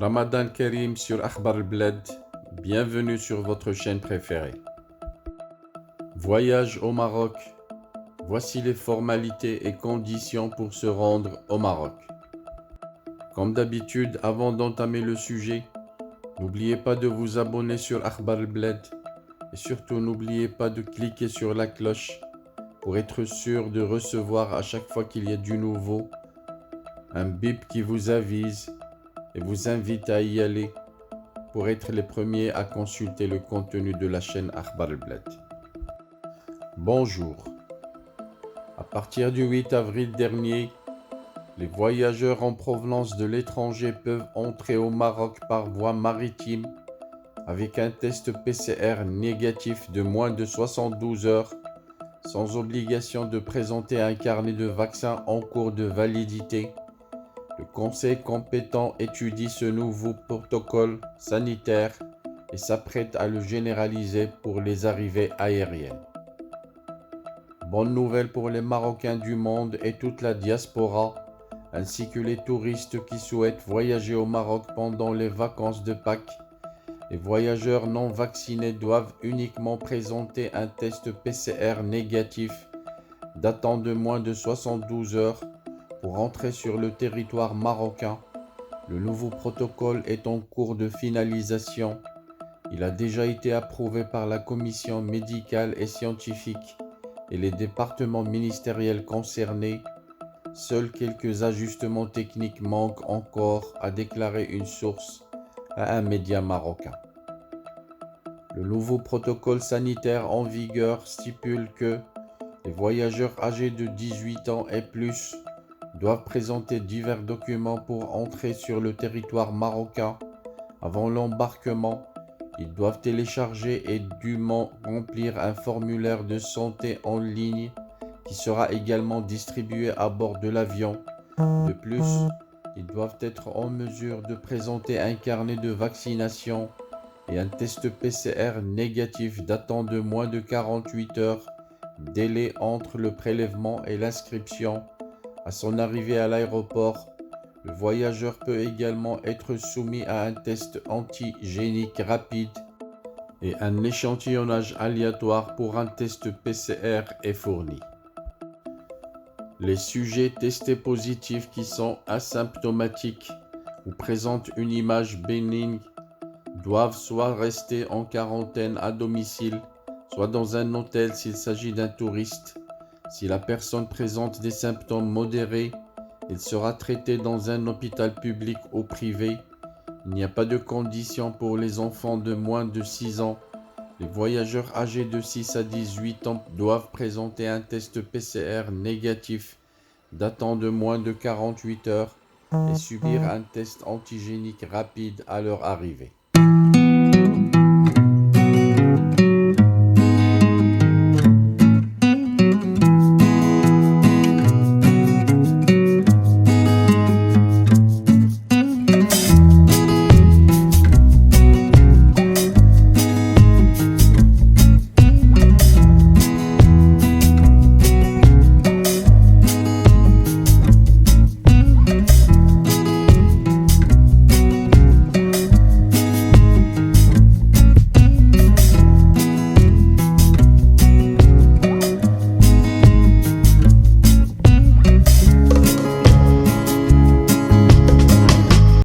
Ramadan Karim sur Akhbar al-Bled, bienvenue sur votre chaîne préférée. Voyage au Maroc, voici les formalités et conditions pour se rendre au Maroc. Comme d'habitude, avant d'entamer le sujet, n'oubliez pas de vous abonner sur Akhbar al-Bled et surtout n'oubliez pas de cliquer sur la cloche pour être sûr de recevoir à chaque fois qu'il y a du nouveau un bip qui vous avise et vous invite à y aller pour être les premiers à consulter le contenu de la chaîne Akhbar al-Bled. Bonjour. À partir du 8 avril dernier, les voyageurs en provenance de l'étranger peuvent entrer au Maroc par voie maritime avec un test PCR négatif de moins de 72 heures, sans obligation de présenter un carnet de vaccin en cours de validité. Le conseil compétent étudie ce nouveau protocole sanitaire et s'apprête à le généraliser pour les arrivées aériennes. Bonne nouvelle pour les Marocains du monde et toute la diaspora, ainsi que les touristes qui souhaitent voyager au Maroc pendant les vacances de Pâques. Les voyageurs non vaccinés doivent uniquement présenter un test PCR négatif datant de moins de 72 heures pour entrer sur le territoire marocain. Le nouveau protocole est en cours de finalisation. Il a déjà été approuvé par la commission médicale et scientifique et les départements ministériels concernés. Seuls quelques ajustements techniques manquent encore, a déclaré une source à un média marocain. Le nouveau protocole sanitaire en vigueur stipule que les voyageurs âgés de 18 ans et plus doivent présenter divers documents pour entrer sur le territoire marocain. Avant l'embarquement, ils doivent télécharger et dûment remplir un formulaire de santé en ligne qui sera également distribué à bord de l'avion. De plus, ils doivent être en mesure de présenter un carnet de vaccination et un test PCR négatif datant de moins de 48 heures, délai entre le prélèvement et l'inscription. À son arrivée à l'aéroport, le voyageur peut également être soumis à un test antigénique rapide et un échantillonnage aléatoire pour un test PCR est fourni. Les sujets testés positifs qui sont asymptomatiques ou présentent une image bénigne doivent soit rester en quarantaine à domicile, soit dans un hôtel s'il s'agit d'un touriste. Si la personne présente des symptômes modérés, il sera traité dans un hôpital public ou privé. Il n'y a pas de condition pour les enfants de moins de 6 ans. Les voyageurs âgés de 6 à 18 ans doivent présenter un test PCR négatif datant de moins de 48 heures et subir un test antigénique rapide à leur arrivée.